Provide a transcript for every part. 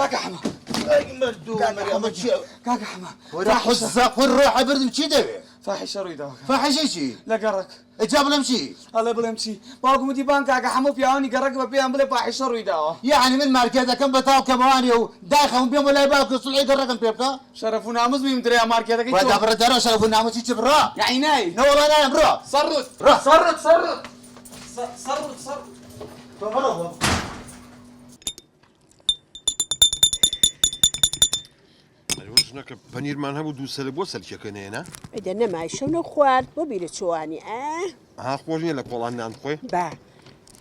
كاكا حما مردوم أما تشي كاكا حما ورا حزق والروح برد بشي دبي فاحشة رويدا فاحشة شي لا قرك جاب لهم شي الله بلمشي باكو مدي بان كاكا حمو بياني قرك ببيان بلا فاحشة رويدا يعني من ماركتها كم بتاو كمواني ودايخهم بيوم ولا يباكو صلعي قرقم بيبكا شرفونا مز مدري يا ماركتك ودا بردارو شرفوا نامو شي برا يا عيناي نو والله نايم برا صرت روح صرت برا شنك بنير مان هبو دو سلب وصل شكنينا إذا نما شنو خوار ببير شواني ها خوجني لك والله نان خوي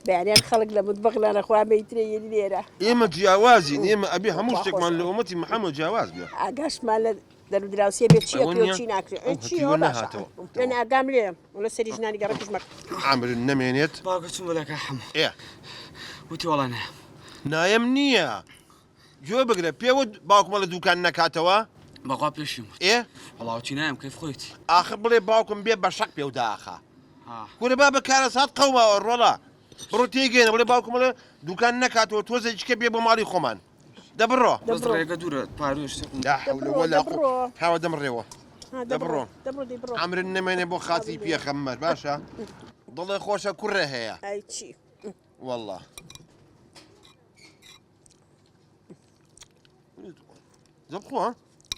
يعني الخلق لمطبخ لنا خوار ما يتري ليرة إما جوازي إما أبي هموشتك من لأمتي محمد جواز بيا عقاش مال درو دراسية بيتشي أكل شيء ناكل شيء ولا أنا أقام ليه ولا سري جناني قرقش مك عامل النمينيت باكو تسمو لك يا حمو إيه وتي والله نعم نايم نية جو بقرا بيود باكم ولا دوكان نكاتوا باكو بيش يموت إيه والله وتي نايم كيف خويتي آخر بلي باكم بيه بشك بيود آخا ها كل باب كارسات قوما والله بروتيجين بلي باكم ولا دوكان نكاتوا توزج كبيه بمالي خمان دبرو دبرو يا قدورة باروش لا حول ولا قوة حاول دمريوه دبرو عمر النمينة بو خاطي فيها خماس باشا ضل خوشة كره هي أي شيء والله زبخوها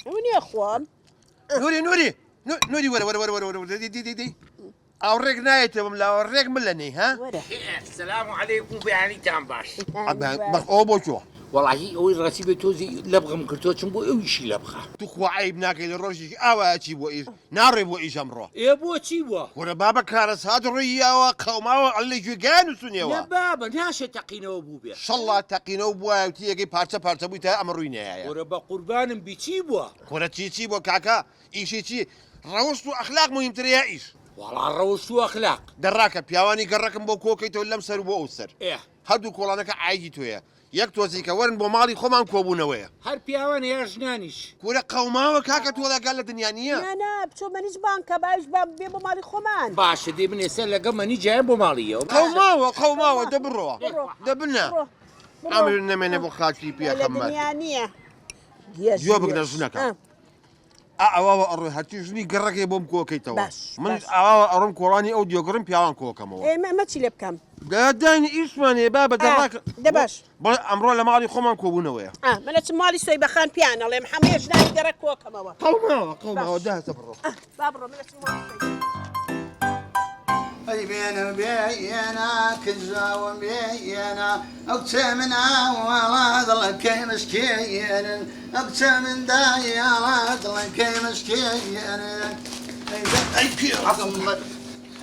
وين يا أخوان نوري ورا دي أوريك نايته ولا أوريك ملني ها السلام عليكم بيعني تام باش بس أوبو شو والله هو الرسيبة توزي لبغة مكرتوت شنبو إيشي لبغة تخوى عيب ناكل الرشيش أوا أشي بوئيس ناري بوئيس أمره يا بو تشيوا ورا بابا كارس هاد ريا وقوما اللي جوجان سنيوا يا بابا ناشا تقينا وبو بيا شاء الله تقينا وبوا وتيجي بارتا بويتا أمروينا يا وربا قربان بيتشيبوا ورا تشي بو كاكا إيشي روشتو أخلاق مهم تريايش والله الروش شو أخلاق دراكا بيواني قركم بو كوكي تو لمسر بو أوسر إيه هادو كولانك عايجي تويا يكتوزي كورن بو مالي خمان كوبونا ويا هر بيوان يا جنانيش كورا قوما وكاكا تولا قال دنيانية أنا بشو مانيش بانكا بايش بيبو مالي خمان باش دي من يسأل قم نيجي عيبو مالية قوما دبروا دبنا عمل النمينة بو خاكي بيا خمال دنيانية جوابك نرسناك أواوا أروح هتجني قرك يبوم كوكي توا باش من أواوا أروم كوراني أو ديوغرم بيوان كوكا مو إيه ما تشيل بكم داني إيشماني بابا دراك دباش أمرو لما علي خمان كوبونا ويا مالك مالي سوي بخان بيانا الله محمد يجناني قرك كوكا موا قوما وداها تبرو بابرو مالك مالي أي بينا كذا وبينا أقسمنا ولا ضل كي مسكين أقسم دايا لا ضل كي مسكين أي كي عفوا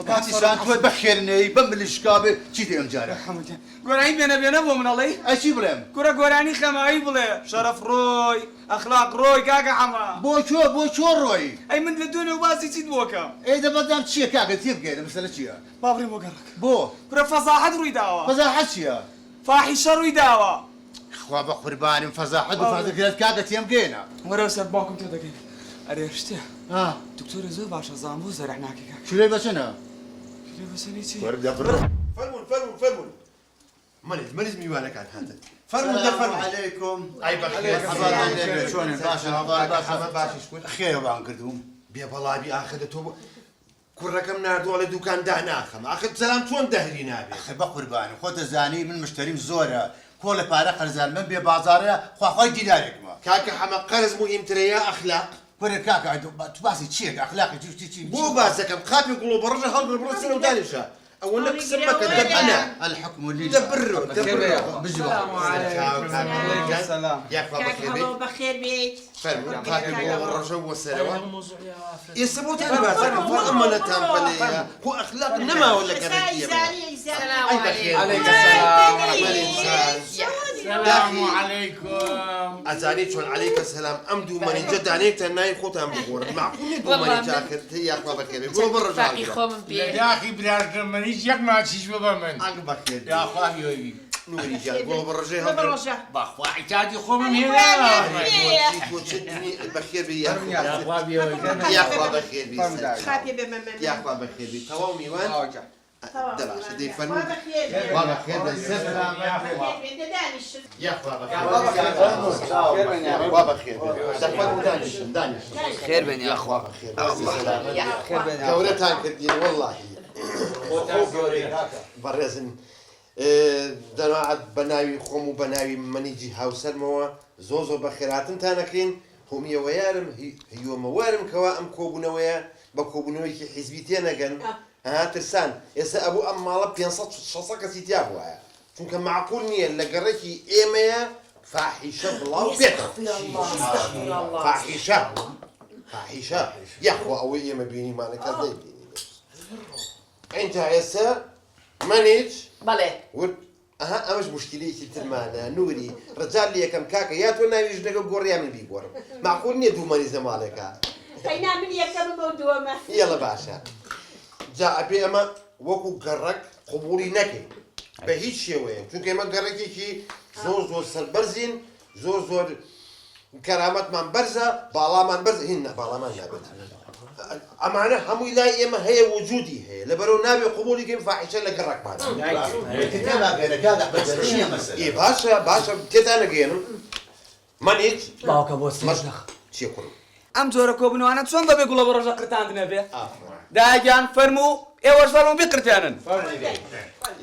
باتي سانتوي بخيرني بملش كابي كذي الجارة حمد قراني بينا بو من الله أشي بلام كورا قراني خماي بلا شرف روي اخلاق روي كاكا حما بوشو روي اي من لدوني وباسي تشي دوكا إيه ده بدم تشي كاكا تيبقى مثلا تشي بابري مو قرك بو كورا فصاحة روي داوا فزاحة تشي فاحشة روي داوا خواب قرباني فزاحة وفازا كذا كاكا تيمقينا ورا سباكم تدقين اريشته ها دكتور زو باشا زامبو زرعنا كيكا شو ليه بس أنا شو بس نيتي ورد أبرد فرمون ماليز ميوانا كان هذا فرمون السلام عليكم أي بخير حبايبي شلون باشا باشا شكون خير وعن كردوم بيا والله بي اخذته كل رقم ناردو على دكان دهنا خم اخذ سلام شلون دهري نابي اخي بقرباني خود زاني من مشتري زوره كل بارا قرزان من بي بازاره خو دينارك ما كاكا حما قرز مهم تريا اخلاق كل كاكا تباسي تشيك اخلاقي تشي مو باسك خاطي يقولوا برجع هل برجع سنه ودانشا او انك سمك دبنا الحكم اللي دبروا السلام عليكم السلام يا اخوان بخير بيت فهم خاطي يقولوا برجع والسلام يسبوت انا باسك مو امانه تنبلي هو اخلاق انما ولا قريه السلام عليكم السلام السلام عليكم أزاني شون عليك السلام أمدو مني جد عليك تناي خوتها مبور معقول دو مني جاكر هي أخوة بخير يقولوا برا فاقي خوم بيه يا أخي برارك منيش يك ما تشيش بمن عقب بخير يا أخوة يوي نوري جا يقولوا برا جاي بأخوة عتادي خوم من هنا وتشدني بخير بي يا يا أخوة يوي يا أخوة بخير بي خافي بمن يا أخوة بخير بي توامي وين دباش دي فن بابا خير بابا خير بالسر يا بابا خير دانش خير بين يا اخوة خير كورتان كدين والله برزن دەنوعات بەناوی خۆم و بەناوی منیجی هاوسەرمەوە زۆ بەخێراتنتان نەکەین هۆمیەوە یارم هیوەمەوارم کەوا ئەم کۆبوونەوەیە بە کۆبوونەوەیکی حیزبی تێنەگەن ترسان ئێستا ئەبوو ئەم ماڵە 500 کەسی تیا بووایە چونکە معقول نییە لە گەڕێکی ئێمەیە فاحیشە بڵاو بێت فاحیشە یاخوا ئەوەی ئێمە بینیمانەکە دەیبینی ئینجا ئێستا منیج بەڵێ ورد ئەمەش مشکلەیەکی ترمانە نووری ڕجال لە یەکەم کاکە یا تۆ ناوی ژنەکە گۆڕیا من بیگۆڕم معقول نییە دوو مەریز لە ماڵێکە قەینا من یەکەم بۆ دووەمە یەڵە باشە جا ئەبێ ئەمە وەکو گەڕەک قبوڵی نەکەین بە هیچ شێوەیە چونکە ئێمە گەڕێکێکی زۆر سەربەرزین زۆر کەرامەتمان بەرزە باڵامان بەرز هین باڵامان نابێت ئەمانە هەمووی لای ئێمە هەیە وجودی هەیە لەبەرەوە نابێ قبوڵیکەین فاحیشە لە گەڕەکمان باشە تێتا نەگەێنم منیج باوکە بۆ سێژنەخ چیە کوڕم ئەم جۆرە کۆبنەوانە چۆن دەبێ گوڵە بە ڕۆژە قرتاندنە بێ داگیان فەرمو ئێوەش فەرمو بقرتێنن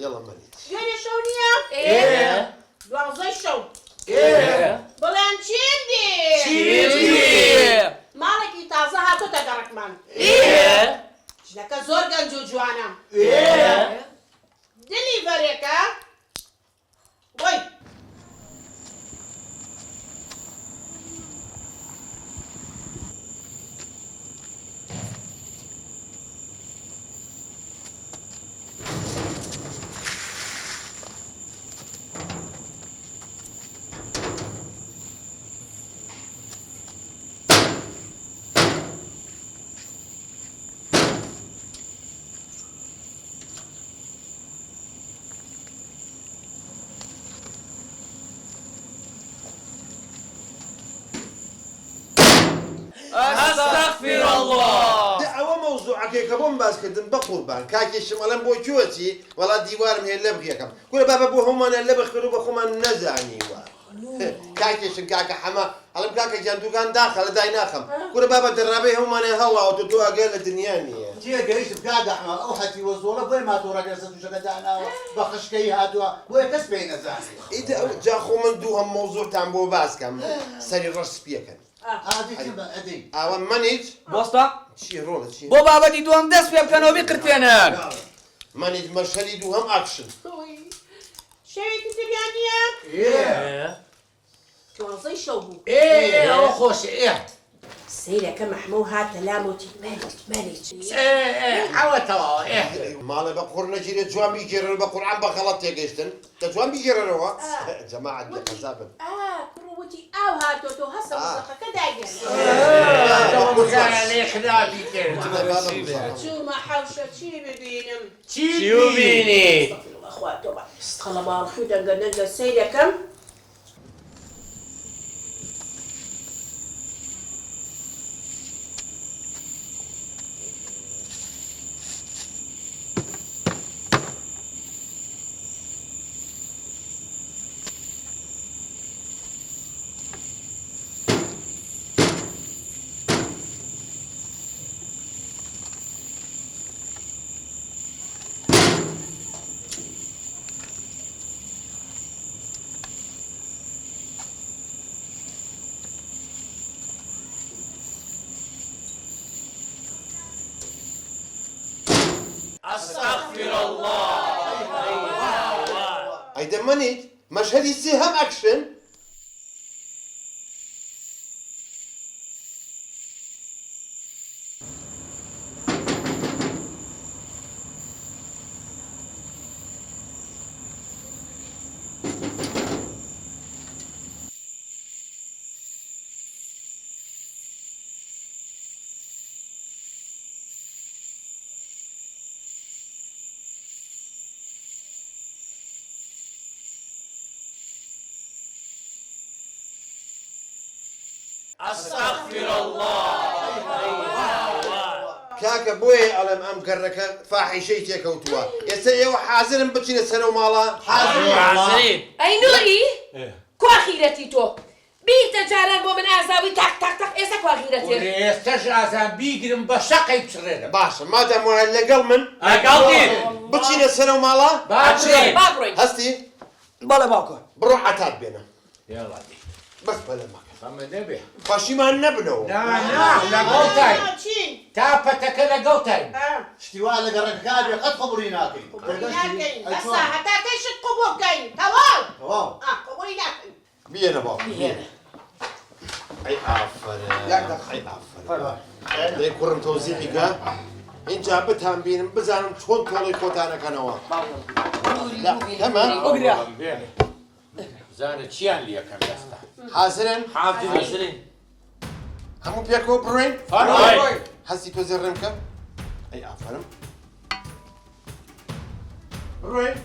یەڵە منیج دوێنێ شەو نییە دوازدەی شەو بەڵام چیم دێ ماڵێکی تازە هاتۆتە گەڕەکمان ژنەکە زۆر گەنج و جوانە دلی بەرێکە وەی ئەستەغفیر الله ئەوە مەوزوعەکەی کە بۆم باسکردن بە قوربان کاکێشم ئەڵەم بۆ کوێچی وەڵا دیوارم هەیە لە بغیەکەم کورە بابە بۆ هەمومانە لە بەخێر و بە خۆمان نەزانیوە کاکێشن کاکە حەما ئەڵم کاکە گیان دووگان داخە لە دای ناخەم کورە بابە دەڕابەی هەمومانە هەڵاوە تۆ ئەگەر لە دنیا نییە چیە گەیشت بکات ئەحمە ئەو هەتیوە زۆڵە بۆی ماتۆڕەکە لەسەر تووشەکە داناوە بە خشکەی هاتووە بۆیە کەس پێی نەزانی ئیدە جا خۆ من دوو هەم مەوزوعتان بۆ باسکەم سەری ڕەش سپیەکەن ئاوە منیج بۆستا چی ڕۆڵە چی بۆ بابەتی دووەم دەست پێ بکەنەوە بقرتێنن منیج مەشەری دوو هەم ئاکشن شەوێکی تریان نییە دوازدەی شەو بوو ئەوە خۆشە سەیرەکە مەحموو هاتە لامۆتی مەریج حەوەتەوە ماڵە بە قوڕ نەگیرێت جوان بیگێرن بە قورعان بە غەڵەت تێگەیشتن دە جوان بیگێرنەوە جەماعەت لە قەزابن کوڕوتی ئاو هاتۆ هەسە وزەقەکە داگەن چوومە حەوشە چی ببینم چی بینی خوا تۆ ستخەڵە باڵخی دەنگە سەیرەکەم ئەستەغفیر الله ئەیدە منیج مەشهەری سێ هەم ئەکشن أستغفر الله کاکە بۆیە ئەڵێم ئەم گەڕەکە فاحیشەی تێکەوتووە ئێستا ئێوە حازرم بچینە سەرە و ماڵە ئەی نوری کواخیرەتی تۆ بیتە جاران بۆ من ئازاوی تاق تاق تاق ئێستا کواخیرەتێ ئێستاش ئازان بیگرم بە شەقەی بچڕێنە باشە مادام وایە لەگەڵ من بچینە سەرە و ماڵە بچڕێ با بڕۆین هەستی بەڵێ باوکە بڕۆ عەتاب بێنە یاڵا بەس بەلە ماکە ئەمە نەبێ پەشیمان نەبنەوە لەگەڵتای تا پەتەکە لەگەڵتای شتیوا لە گەڕەکەکان بێ قەت قبولی ناکەین بەسا هەتا تێشت قوبوڵ بکەین تەواو تەواو قوبولی ناکەین بێنە باوکە ئەی ئافرە ئەی ئافرە دەی کوڕم تۆزیحیکە اینجا بتان بینم بزانم چۆن تۆڵی خۆتانەکەنەوە هەمە زانە چیان لیەکەم ئێستا حازرن حاضرین هەموو پێکەوە بڕۆین فەرمووی هەستی تۆ زێڕێم بکەم ئەی ئافرم ڕۆین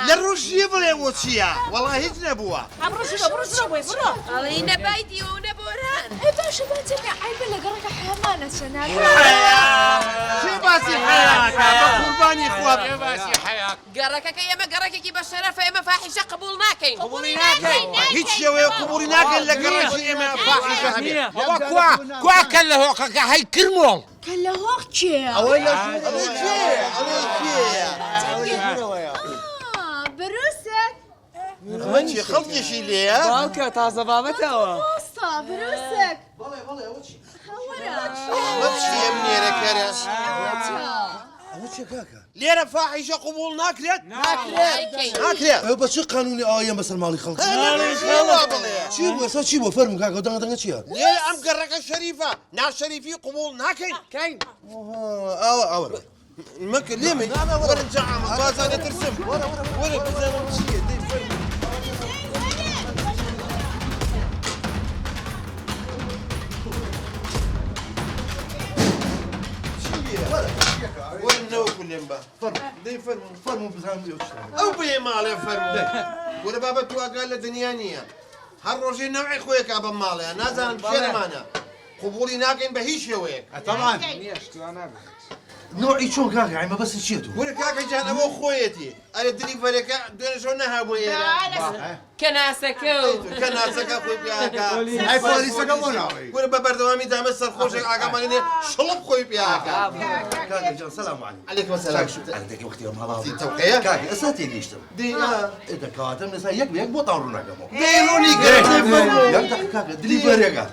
لە ڕۆژیە بڵێ بۆ چییە؟ وەڵا هیچ نەبووە ئەڵی نەبایدی و نەبۆران ئەی باشە باچەکە عیبە لە گەڕەکە حەمانە چەنە چێ باسی حەیاکە بە قوربانی خوا باسی حەیاک گەڕەکەکە ئێمە گەڕەکێکی بە شەرەفە ئێمە فاحیشە قبول ناکەین هیچ شێوەیە قبوڵی ناکەن لە گەڕەکی ئێمە فاحیشە هەبێت ئەوە کواکە لە هۆقەکە هەی کرمۆڵ کە لە هۆق چێە ئەوەی لە ئەڵێ کێیە بروسێک من چی خەڵکیشی لێیە؟ باوکە تازە بابەتەوە ئۆستا بروسێک من شتیم نێرەکەرە ئەوە چێ کاکە؟ لێرە فاحیشە قبوڵ ناکرێت؟ ناکرێت ئەوە بە چ قانونی ئاوایە بەسەر ماڵی خەڵکی؟ چی بوو ئێستا چی بۆ فەرموو کاکە دەنگە چییە؟ لێرە ئەم گەڕەکە شەریفە ناشەریفی قبوڵ ناکەین ئەوە مەکە لێمە وەرە جەعامە بازانە ترسم وەرە بزانم چییە دەی فەرموو وەرە نەوەکو لێم بە فەرموو بزانم ئەو بێ ماڵێ فەرموو وەرە بابەت تو ئاگا لە دنیا نییە هەر ڕۆژێ نەوعی خۆیەکا بە ماڵەیە نازانم شێرمانە قبوڵی ناکەین بە هیچ شێوەیەک نوعی چۆن کاکە عیمە بەسی چییە تو؟ وەرە کاکە جان ئەوە خۆیەتی ئەرە دلیڤەرەکە دوێنەشەوە نەهابوو ئێرە کەناسەکە کە ناسەکە خۆی پیاکە ئەی پۆلیسەکە بۆ ناوەی وەرە بە بەردەوامی دامە سەرخۆشێک ئاگامانێ شڵپ خۆی پیاکە کاکە جان سەلام علیکم عەلەیکم سەلام ئەندێکی وەختی ئەم هەڵاڵی تەوقەیە کاکە ئێستا تێگەیشتم دەکەواتەم لەسا یەک بۆ تاون ڕووناکەمەوە دەیڕوونی گرفتی فەرموو یەک کاکە دلیڤەرێکە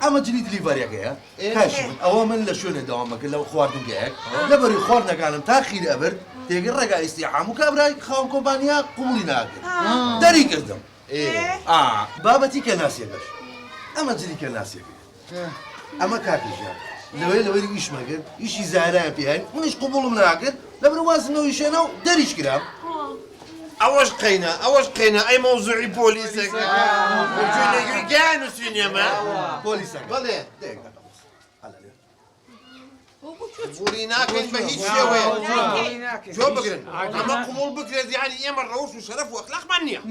ئەمە جلی دلیڤەرێکەیە کاش ئەوە من لە شوێنە داوامەکە لەو خواردنگەیەک لەبەری خواردنەکانم تا خیرە ئەبرد تێگە ڕێگا ئیسیحام و کابرای خاوەن کۆمپانیا قبوڵی ناکرد دەری کردم بابەتی کە ناسیەکەش ئەمە جلی کە ناسیەکە ئەمە کاکەژیان لەوەی ئیشمەکرد ئیشی زارایان پێهین منیش قبوڵم ناکرد لەبەر وازنەوەی شوێنە و دەریش کرام ئەوەش قەینە ئەی مەوزوعی پۆلیسەکە گیان و سوینێمە پۆلیسەکە بەڵێ قبوڵی ناکەین بە هیچ شێوەیە جۆ بگرن ئەمە قبوڵ بکرێت یعنی ئێمە ڕەوش و شەرەف و ئەخلاقمان نییە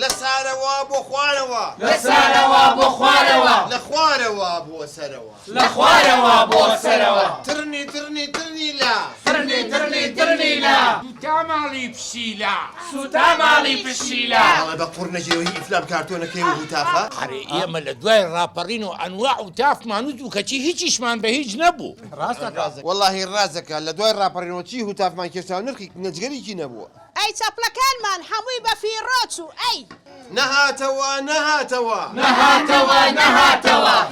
لە سارەوە بۆ خوارەوە لە سارەوە بۆ خوارەوە لە خوارەوە بۆ سەرەوە لە خوارەوە بۆ سەرەوە ترنی لا ترنی لا سوتا ماڵی پشیلا سوتا ماڵی پشیلا ئەڵێ بە قوڕ نەجێەوەی ئیفلام کارتۆنەکەی و هوتافە ئەرێ ئێمە لە دوای ڕاپەڕین و ئەنواع و تافمان و کەچی هیچیشمان بە هیچ نەبوو وەڵاهی ڕازەکە لە دوای ڕاپەڕینەوە چی هوتافمان کێشاو نرخی نەجگەریکی نەبووە ئەی چەپلەکانمان هەمووی بە فیڕۆچ و ئەی نەهاتەوە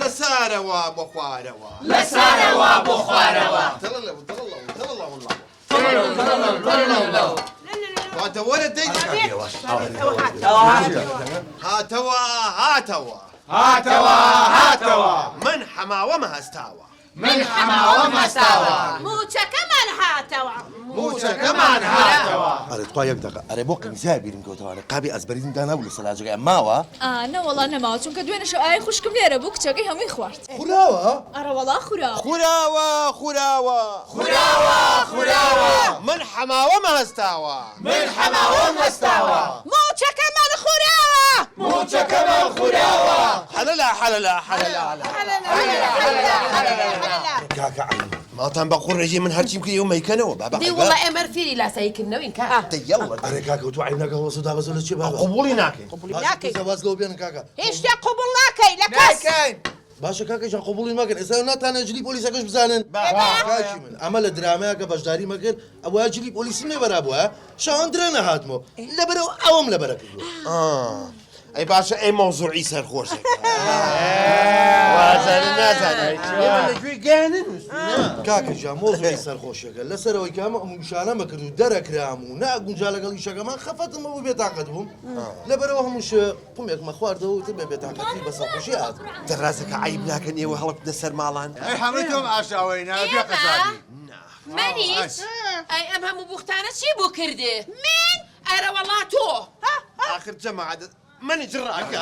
لە سارەوە بۆ خوارەوە لە سارەوە بۆ خوارەوە واتە وەرە دەی هاتەوە هاتوا من حما وما استاوى من حما وما استوى موچە کەمان هاتەوە موچە كمان هاتوا ئەرێ توای یەک دقە ئەرێ بۆ قەمیزای بیرم کەوتەوانە قابی ئەزبەریزم دانابوو لە سەلاجەکەی ماوە نەوەڵا نەماوە چونکە دوێنە شەو ئای خوشکم لێرە بوو کچەکەی هەمووی خوارد خوراوە ئەرەوەڵا خورا خوراوە من حما وما استاوى من حما وما استوى موچە کەمان خوراوە موچە كمان خوراوە حللا کاکە عین ماڵتان بە قوڕێژی من هەرچیم کە ئێوە مەیکەنەوە بابا دی وڵە ئێمە فێری لاساییکردنەوەین کە دەیەڵە ئەرێ کاکە تو عین نەکە وەسە دابەزە لە چی بابە قبوڵی ناکەین زەواز لەو بێنن کاکە هیچ شتێ قبوڵ ناکەی لە کەس باشە کاکەشان قبوڵی مەکەن ئێستا ناتانە جلی پۆلیسەکەش بزانن کاکی من ئەمە لە درامەیە کە بەشداری مەکرد ئەوە جلی پۆلیسی نێبەرابووە شەوان درە نەهاتمەوە لەبەرەوە ئەوم لەبەرە کردووە ئەی باشە ئەی مۆزوعی سەرخۆشێک وازانە نازانێت لەگوێی گیانن کاکە جا مۆزوعی سەرخۆشیەکە لەسەرەوەی کامە ئەموشانە مەکرد و دەرەکرام و ناگونجا لەگەڵ ئیشەکەمان خەفەتمە بوو بێتاقەت بووم لەبەرەوە هەمووش قومێکمە خواردەوە و تر بێ بێتاقەتی بە سەرخۆشی هات دەڕازەکە عیب ناکەن ئێوە هەڵبدە سەر ماڵان اي حملتهم عشاوي نبي قصادي منیش ئەی ئەم هەموو بوختانە چی بوو کردێ من ئەرە وەڵا تۆ آخر جەماعەت منی جڕاکە